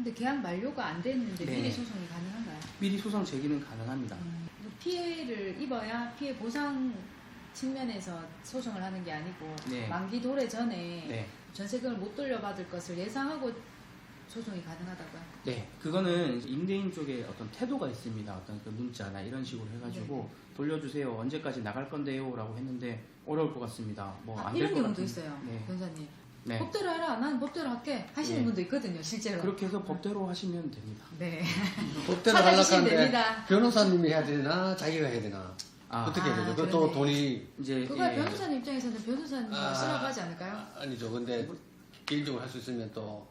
근데 계약 만료가 안 됐는데 네. 미리 소송이 가능한가요? 미리 소송 제기는 가능합니다. 피해를 입어야 피해 보상 측면에서 소송을 하는 게 아니고 네. 만기 도래 전에 네. 전세금을 못 돌려받을 것을 예상하고 소송이 가능하다고요? 네, 그거는 임대인 쪽에 어떤 태도가 있습니다. 어떤 그 문자나 이런 식으로 해가지고 돌려주세요. 언제까지 나갈 건데요? 라고 했는데 어려울 것 같습니다. 뭐 안 될 이런 것 경우도 같은데. 있어요, 네. 변호사님. 네. 법대로 해라, 난 법대로 할게 하시는 네. 분도 있거든요, 실제로. 그렇게 해서 법대로 하시면 됩니다. 네. 법대로 찾아주시면 하려고 됩니다. 하는데 변호사님이 해야 되나 자기가 해야 되나 어떻게 해야 되죠? 그것도 그러네. 돈이 이제 그거 변호사님 입장에서는 변호사님 쓰라고 하지 않을까요? 아니죠. 근데 개인적으로 할 수 있으면 또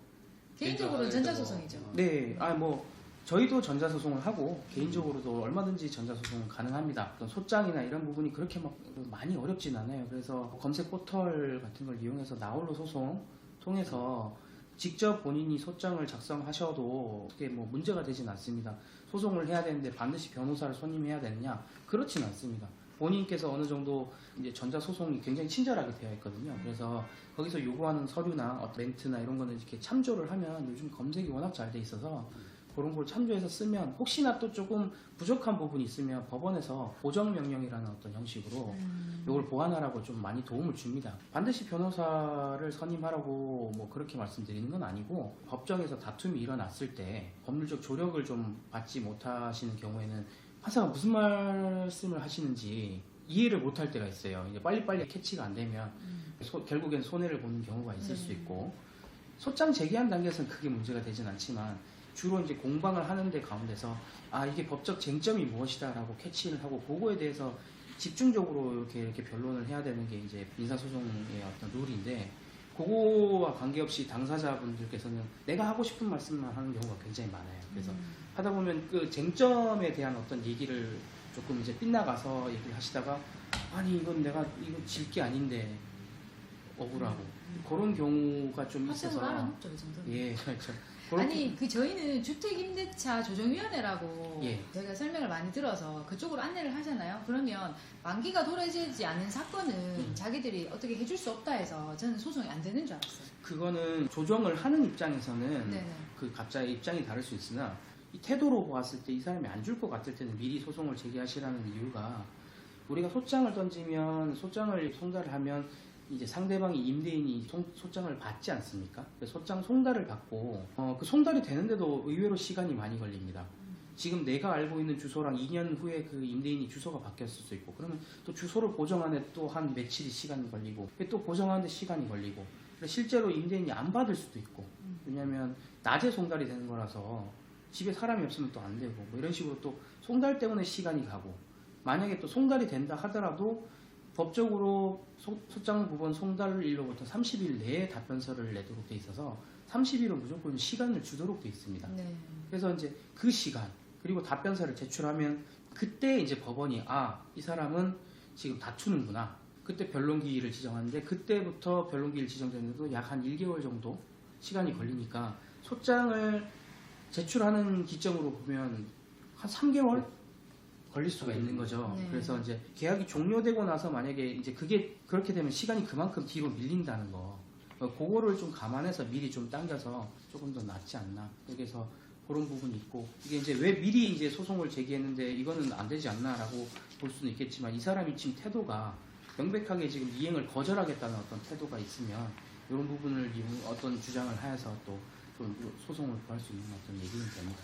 개인적으로는 전자소송이죠. 네, 뭐 저희도 전자소송을 하고 개인적으로도 얼마든지 전자소송은 가능합니다. 어떤 소장이나 이런 부분이 그렇게 막 많이 어렵진 않아요. 그래서 검색 포털 같은 걸 이용해서 나홀로 소송 통해서 직접 본인이 소장을 작성하셔도 그게 뭐 문제가 되진 않습니다. 소송을 해야 되는데 반드시 변호사를 선임해야 되느냐? 그렇진 않습니다. 본인께서 어느 정도 이제 전자소송이 굉장히 친절하게 되어 있거든요. 그래서 거기서 요구하는 서류나 멘트나 이런 거는 이렇게 참조를 하면 요즘 검색이 워낙 잘 돼 있어서 그런 걸 참조해서 쓰면 혹시나 또 조금 부족한 부분이 있으면 법원에서 보정명령이라는 어떤 형식으로 이걸 보완하라고 좀 많이 도움을 줍니다. 반드시 변호사를 선임하라고 뭐 그렇게 말씀드리는 건 아니고 법정에서 다툼이 일어났을 때 법률적 조력을 좀 받지 못하시는 경우에는 판사가 무슨 말씀을 하시는지 이해를 못할 때가 있어요. 이제 빨리빨리 캐치가 안 되면 결국엔 손해를 보는 경우가 있을 수 있고 소장 제기한 단계에서는 크게 문제가 되진 않지만 주로 이제 공방을 하는데 가운데서 이게 법적 쟁점이 무엇이다라고 캐치를 하고 그거에 대해서 집중적으로 이렇게 변론을 해야 되는 게 이제 민사소송의 어떤 룰인데 그거와 관계없이 당사자분들께서는 내가 하고 싶은 말씀만 하는 경우가 굉장히 많아요. 그래서 하다 보면 그 쟁점에 대한 어떤 얘기를 조금 이제 빗나가서 얘기를 하시다가 아니 이건 내가 이거 질 게 아닌데 억울하고 그런 경우가 좀 있어서 알아놓죠, 이 정도는. 예, 그렇죠. 아니 저희는 주택임대차 조정위원회라고 예. 저희가 설명을 많이 들어서 그쪽으로 안내를 하잖아요. 그러면 만기가 도래되지 않은 사건은 자기들이 어떻게 해줄 수 없다 해서 저는 소송이 안 되는 줄 알았어요. 그거는 조정을 하는 입장에서는 네네. 그 각자의 입장이 다를 수 있으나 이 태도로 보았을 때 이 사람이 안 줄 것 같을 때는 미리 소송을 제기하시라는 이유가 우리가 소장을 던지면 소장을 송달을 하면 이제 상대방이 임대인이 소장을 받지 않습니까? 소장 송달을 받고 그 송달이 되는데도 의외로 시간이 많이 걸립니다. 지금 내가 알고 있는 주소랑 2년 후에 그 임대인이 주소가 바뀌었을 수 있고 그러면 또 주소를 보정하는데 또 한 며칠이 시간이 걸리고 또 보정하는데 시간이 걸리고 실제로 임대인이 안 받을 수도 있고 왜냐하면 낮에 송달이 되는 거라서 집에 사람이 없으면 또 안 되고 뭐 이런 식으로 또 송달 때문에 시간이 가고 만약에 또 송달이 된다 하더라도 법적으로 소장 부분 송달일로부터 30일 내에 답변서를 내도록 돼 있어서 30일은 무조건 시간을 주도록 돼 있습니다. 네. 그래서 이제 그 시간 그리고 답변서를 제출하면 그때 이제 법원이 이 사람은 지금 다투는구나. 그때 변론기일을 지정하는데 그때부터 변론기일 지정되는데도 약 한 1개월 정도 시간이 걸리니까 소장을 제출하는 기점으로 보면 한 3개월 걸릴 수가 있는 거죠. 네. 그래서 이제 계약이 종료되고 나서 만약에 이제 그게 그렇게 되면 시간이 그만큼 뒤로 밀린다는 거. 그거를 좀 감안해서 미리 좀 당겨서 조금 더 낫지 않나. 그래서 그런 부분이 있고 이게 이제 왜 미리 이제 소송을 제기했는데 이거는 안 되지 않나라고 볼 수는 있겠지만 이 사람이 지금 태도가 명백하게 지금 이행을 거절하겠다는 어떤 태도가 있으면 이런 부분을 어떤 주장을 하여서 또 좀 소송을 구할 수 있는 어떤 얘기는 됩니다.